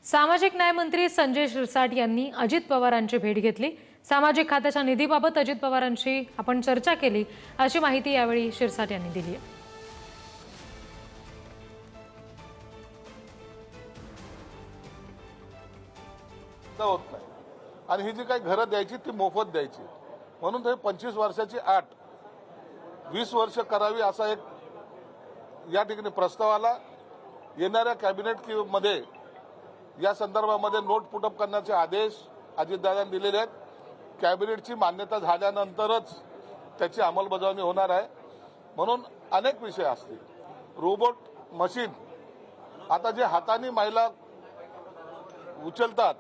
सामाजिक न्याय मंत्री संजय शिरसाट यांनी अजित पवारांची भेट घेतली। सामाजिक खात्याच्या निधीबाबत अजित पवारांशी आपण चर्चा केली, अशी माहिती यावेळी शिरसाट यांनी दिली आहे। होत नाही आणि ही जी काही घरं द्यायची ती मोफत द्यायची, म्हणून ते 25 वर्षाची आठ 20 वर्ष करावी असा एक या ठिकाणी प्रस्ताव आला। येणाऱ्या कॅबिनेट मध्ये या संदर्भामध्ये नोट पुटअप करण्याचे आदेश अजितदादांनी दिलेले आहेत। कॅबिनेटची मान्यता झाल्यानंतरच त्याची अंमलबजावणी होणार आहे। म्हणून अनेक विषय असतील। रोबोट मशीन आता जे हाताने महिला उचलतात,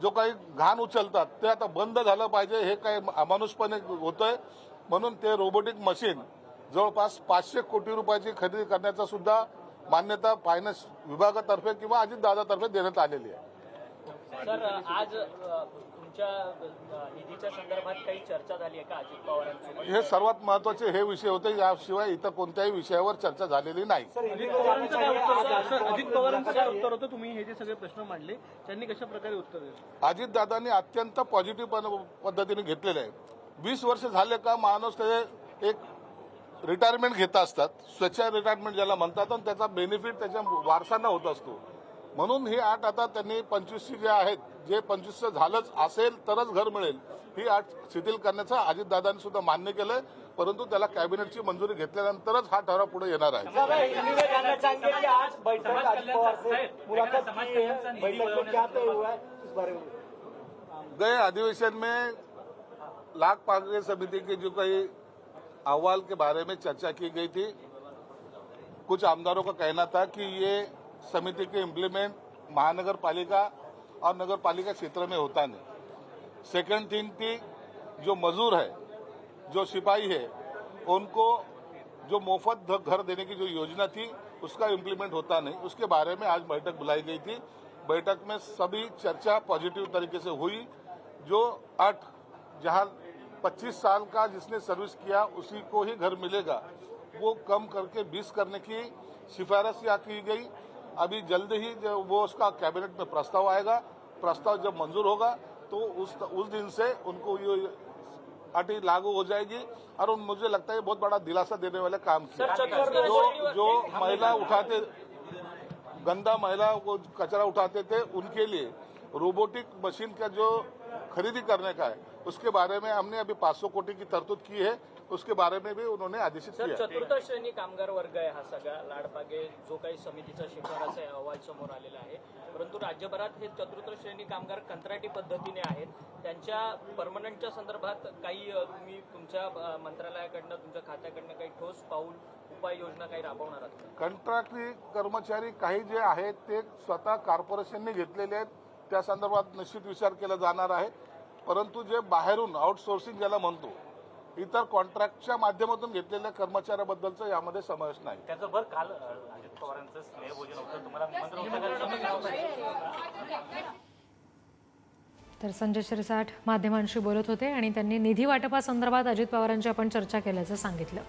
जो काही घाण उचलतात, ते आता बंद झालं पाहिजे। हे काही अमानुषपणे होतंय, म्हणून ते रोबोटिक मशीन जवळपास 500 कोटी रुपयाची खरेदी करण्याचा सुद्धा मान्यता फायनान्स विभागातर्फे किंवा अजितदादातर्फे देण्यात आलेली आहे। सर, आज तुमच्या निधीच्या संदर्भात काही चर्चा झाली आहे का अजित पवारांसोबत? हे सर्वात महत्त्वाचे हे विषय होते, याशिवाय इतर कोणत्याही विषयावर चर्चा झालेली नाही। अजित पवारांचं काय उत्तर होतं? तुम्ही हे जे सगळे प्रश्न मांडले त्यांनी कशा प्रकारे उत्तर दिलं? अजितदादांनी अत्यंत पॉझिटिव्ह पद्धतीने घेतलेले आहे। 20 वर्ष झाले का माणूस ते एक रिटायरमेंट घेत असतात, स्वच्छ रिटायरमेंट ज्याला म्हणतात, आणि त्याचा बेनिफिट त्याच्या वारसांना होत असतो। म्हणून ही अट आता त्यांनी 25 जे आहेत, जे 25 झालंच असेल तरच घर मिळेल, ही अट शिथिल करण्याचं अजितदादांनी सुद्धा मान्य केलंय। परंतु त्याला कॅबिनेटची मंजुरी घेतल्यानंतरच हा ठराव पुढे येणार आहे। गए अधिवेशन में लाख पांचवें समिति की जो कई अहवाल के बारे में चर्चा की गई थी। कुछ आमदारों का कहना था कि ये समिति के इम्प्लीमेंट महानगर पालिका और नगर पालिका क्षेत्र में होता नहीं। सेकंड थिंग थी, जो मजदूर है, जो सिपाही है, उनको जो मुफ्त घर देने की जो योजना थी उसका इम्प्लीमेंट होता नहीं। उसके बारे में आज बैठक बुलाई गई थी। बैठक में सभी चर्चा पॉजिटिव तरीके से हुई। जो 8 जहां 25 साल का जिसने सर्विस किया उसी को ही घर मिलेगा, वो कम करके 20 करने की सिफारिश यहाँ की गई। अभी जल्द ही जब वो उसका कैबिनेट में प्रस्ताव आएगा, प्रस्ताव जब मंजूर होगा तो उस दिन से उनको ये अटी लागू हो जाएगी। और मुझे लगता है बहुत बड़ा दिलासा देने वाले काम किया। जो महिला उठाते, गंदा महिला वो कचरा उठाते थे, उनके लिए रोबोटिक मशीन का जो खरीदी करने का है, उसके बारे में हमने अभी 500 कोटी की तरतूद की है। उसके बारे में भी उन्होंने आदेशित किया। चतुर्थ श्रेणी कामगार वर्ग आहे हा सगळा लाडपागे, जो काही समितीचा शिफारस आहे, अहवाल समोर आलेला आहे। परंतु राज्यभरात हे चतुर्थ श्रेणी कामगार कंत्राटी पद्धतीने आहेत। त्यांच्या परमनंटच्या संदर्भात काही तुम्ही तुमच्या मंत्रालयाकडनं, तुमच्या खात्याकडनं काही ठोस पाऊल उपाययोजना काही राबवणार आहात? कंत्राटी कर्मचारी काही जे आहेत ते स्वतः कॉर्पोरेशनने घेतलेले आहेत, त्या संदर्भात निश्चित विचार केला जाणार आहे। परंतु जे बाहेरून आउटसोर्सिंग ज्याला म्हणतो, इतर कॉन्ट्रॅक्टच्या माध्यमातून घेतलेल्या कर्मचाऱ्याबद्दलचा यामध्ये समावेश नाही। त्याचं बरं काल अजित पवारांचं स्नेहभोजन होतं, तुम्हाला निमंत्रण होतं? तर संजय शिरसाट माध्यमांशी बोलत होते आणि त्यांनी निधी वाटपासंदर्भात अजित पवारांची आपण चर्चा केल्याचं सांगितलं।